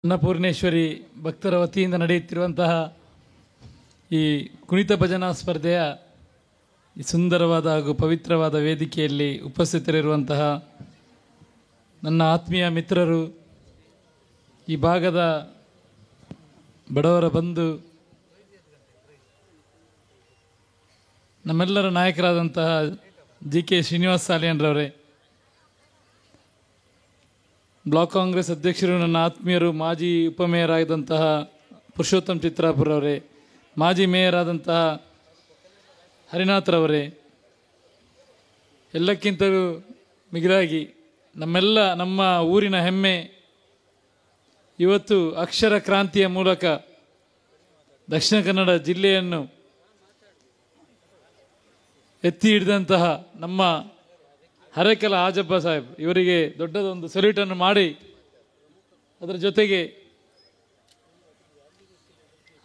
ಅನ್ನಪೂರ್ಣೇಶ್ವರಿ ಭಕ್ತರ ವತಿಯಿಂದ ನಡೆಯುತ್ತಿರುವಂತಹ ಈ ಕುಣಿತ ಭಜನಾ ಸ್ಪರ್ಧೆಯ ಈ ಸುಂದರವಾದ ಹಾಗೂ ಪವಿತ್ರವಾದ ವೇದಿಕೆಯಲ್ಲಿ ಉಪಸ್ಥಿತರಿರುವಂತಹ ನನ್ನ ಆತ್ಮೀಯ ಮಿತ್ರರು, ಈ ಭಾಗದ ಬಡವರ ಬಂಧು, ನಮ್ಮೆಲ್ಲರ ನಾಯಕರಾದಂತಹ ಕೆ ಶ್ರೀನಿವಾಸ ಸಾಲಿಯನ್ರವರೇ, ಬ್ಲಾಕ್ ಕಾಂಗ್ರೆಸ್ ಅಧ್ಯಕ್ಷರು, ನನ್ನ ಆತ್ಮೀಯರು, ಮಾಜಿ ಉಪಮೇಯರ್ ಆಗಿದ್ದಂತಹ ಪುರುಷೋತ್ತಮ್ ಚಿತ್ರಾಪುರವರೇ, ಮಾಜಿ ಮೇಯರ್ ಆದಂತಹ ಹರಿನಾಥ್ರವರೇ, ಎಲ್ಲಕ್ಕಿಂತಲೂ ಮಿಗಿಲಾಗಿ ನಮ್ಮ ಊರಿನ ಹೆಮ್ಮೆ, ಇವತ್ತು ಅಕ್ಷರ ಕ್ರಾಂತಿಯ ಮೂಲಕ ದಕ್ಷಿಣ ಕನ್ನಡ ಜಿಲ್ಲೆಯನ್ನು ಎತ್ತಿ ಹಿಡಿದಂತಹ ನಮ್ಮ ಹರೇಕಲ ಆಜಬ್ಬ ಸಾಹೇಬ್ ಇವರಿಗೆ ದೊಡ್ಡದೊಂದು ಸಲ್ಯೂಟನ್ನು ಮಾಡಿ, ಅದರ ಜೊತೆಗೆ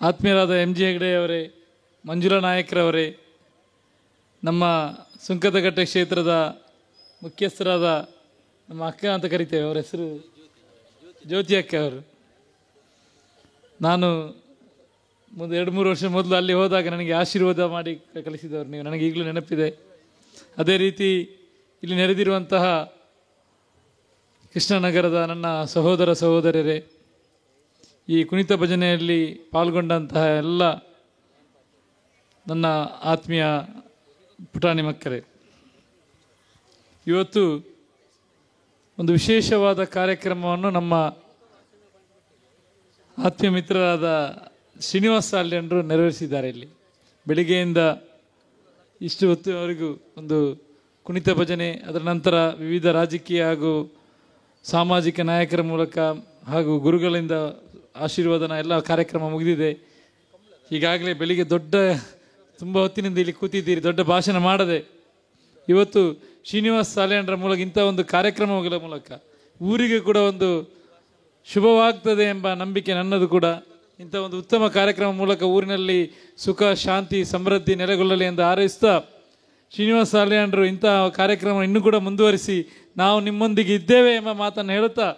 ಆತ್ಮೀಯರಾದ MG ಹೆಗಡೆಯವರೇ, ಮಂಜುಳಾ ನಾಯಕ್ರವರೇ, ನಮ್ಮ ಸುಂಕದಕಟ್ಟೆ ಕ್ಷೇತ್ರದ ಮುಖ್ಯಸ್ಥರಾದ ನಮ್ಮ ಅಕ್ಕ ಅಂತ ಕರಿತೇವೆ, ಅವರ ಹೆಸರು ಜ್ಯೋತಿ ಅಕ್ಕ ಅವರು. ನಾನು 2-3 ವರ್ಷ ಮೊದಲು ಅಲ್ಲಿ ಹೋದಾಗ ನನಗೆ ಆಶೀರ್ವಾದ ಮಾಡಿ ಕಲಿಸಿದವರು ನೀವು, ನನಗೆ ಈಗಲೂ ನೆನಪಿದೆ. ಅದೇ ರೀತಿ ಇಲ್ಲಿ ನೆರೆದಿರುವಂತಹ ಕೃಷ್ಣನಗರದ ನನ್ನ ಸಹೋದರ ಸಹೋದರರೇ, ಈ ಕುಣಿತ ಭಜನೆಯಲ್ಲಿ ಪಾಲ್ಗೊಂಡಂತಹ ಎಲ್ಲ ನನ್ನ ಆತ್ಮೀಯ ಪುಟಾಣಿ ಮಕ್ಕಳೇ, ಇವತ್ತು ಒಂದು ವಿಶೇಷವಾದ ಕಾರ್ಯಕ್ರಮವನ್ನು ನಮ್ಮ ಆತ್ಮೀಯ ಮಿತ್ರರಾದ ಶ್ರೀನಿವಾಸ ಸಾಲಿಯನ್ರು ನೆರವೇರಿಸಿದ್ದಾರೆ. ಇಲ್ಲಿ ಬೆಳಿಗ್ಗೆಯಿಂದ ಇಷ್ಟು ಹೊತ್ತುವರೆಗೂ ಒಂದು ಕುಣಿತ ಭಜನೆ, ಅದರ ನಂತರ ವಿವಿಧ ರಾಜಕೀಯ ಹಾಗೂ ಸಾಮಾಜಿಕ ನಾಯಕರ ಮೂಲಕ ಹಾಗೂ ಗುರುಗಳಿಂದ ಆಶೀರ್ವಾದನ ಎಲ್ಲ ಕಾರ್ಯಕ್ರಮ ಮುಗಿದಿದೆ. ಈಗಾಗಲೇ ಬೆಳಿಗ್ಗೆ ತುಂಬ ಹೊತ್ತಿನಿಂದ ಇಲ್ಲಿ ಕೂತಿದ್ದೀರಿ, ದೊಡ್ಡ ಭಾಷಣ ಮಾಡದೆ. ಇವತ್ತು ಶ್ರೀನಿವಾಸ ಸಾಲಿಯನ್ರ ಮೂಲಕ ಇಂಥ ಒಂದು ಕಾರ್ಯಕ್ರಮಗಳ ಮೂಲಕ ಊರಿಗೆ ಕೂಡ ಒಂದು ಶುಭವಾಗ್ತದೆ ಎಂಬ ನಂಬಿಕೆ ನನ್ನದು ಕೂಡ. ಇಂಥ ಒಂದು ಉತ್ತಮ ಕಾರ್ಯಕ್ರಮ ಮೂಲಕ ಊರಿನಲ್ಲಿ ಸುಖ, ಶಾಂತಿ, ಸಮೃದ್ಧಿ ನೆಲೆಗೊಳ್ಳಲಿ ಎಂದು ಹಾರೈಸ್ತಾ, ಶ್ರೀನಿವಾಸ ಸಾಲಿಯನ್ರು ಇಂಥ ಕಾರ್ಯಕ್ರಮ ಇನ್ನೂ ಕೂಡ ಮುಂದುವರಿಸಿ ನಾವು ನಿಮ್ಮೊಂದಿಗೆ ಇದ್ದೇವೆ ಎಂಬ ಮಾತನ್ನು ಹೇಳುತ್ತಾ,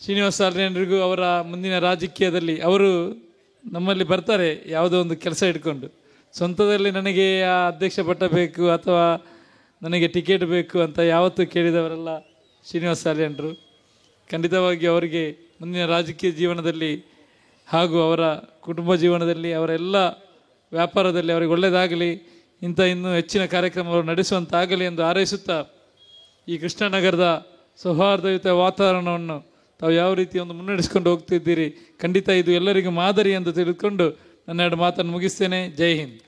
ಶ್ರೀನಿವಾಸ ಸಾಲಿಯನ್ರಿಗೂ ಅವರ ಮುಂದಿನ ರಾಜಕೀಯದಲ್ಲಿ ಅವರು ನಮ್ಮಲ್ಲಿ ಬರ್ತಾರೆ ಯಾವುದೋ ಒಂದು ಕೆಲಸ ಇಟ್ಕೊಂಡು, ಸ್ವಂತದಲ್ಲಿ ನನಗೆ ಆ ಅಧ್ಯಕ್ಷ ಪಟ್ಟ ಬೇಕು ಅಥವಾ ನನಗೆ ಟಿಕೆಟ್ ಬೇಕು ಅಂತ ಯಾವತ್ತೂ ಕೇಳಿದವರಲ್ಲ ಶ್ರೀನಿವಾಸ ಸಾಲಿಯನ್ರು. ಖಂಡಿತವಾಗಿ ಅವರಿಗೆ ಮುಂದಿನ ರಾಜಕೀಯ ಜೀವನದಲ್ಲಿ ಹಾಗೂ ಅವರ ಕುಟುಂಬ ಜೀವನದಲ್ಲಿ, ಅವರೆಲ್ಲ ವ್ಯಾಪಾರದಲ್ಲಿ ಅವರಿಗೆ ಒಳ್ಳೆಯದಾಗಲಿ, ಇಂಥ ಇನ್ನೂ ಹೆಚ್ಚಿನ ಕಾರ್ಯಕ್ರಮಗಳು ನಡೆಸುವಂತಾಗಲಿ ಎಂದು ಹಾರೈಸುತ್ತಾ, ಈ ಕೃಷ್ಣನಗರದ ಸೌಹಾರ್ದಯುತ ವಾತಾವರಣವನ್ನು ತಾವು ಯಾವ ರೀತಿ ಒಂದು ಮುನ್ನಡೆಸ್ಕೊಂಡು ಹೋಗ್ತಿದ್ದೀರಿ, ಖಂಡಿತ ಇದು ಎಲ್ಲರಿಗೂ ಮಾದರಿ ಎಂದು ತಿಳಿದುಕೊಂಡು ನನ್ನ 2 ಮಾತನ್ನು ಮುಗಿಸ್ತೇನೆ. ಜೈ ಹಿಂದ್.